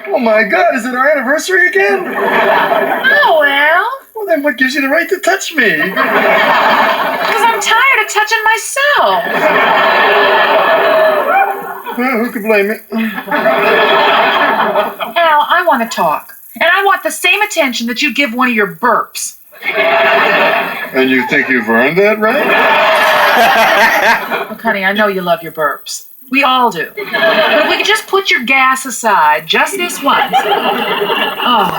Oh my God, is it our anniversary again? Oh, well. Well, then what gives you the right to touch me? Because I'm tired of touching myself. Well, who could blame me? Al, I want to talk. And I want the same attention that you give one of your burps. And you think you've earned that right? Look, honey, I know you love your burps. We all do. But if we could just put your gas aside just this once. Oh.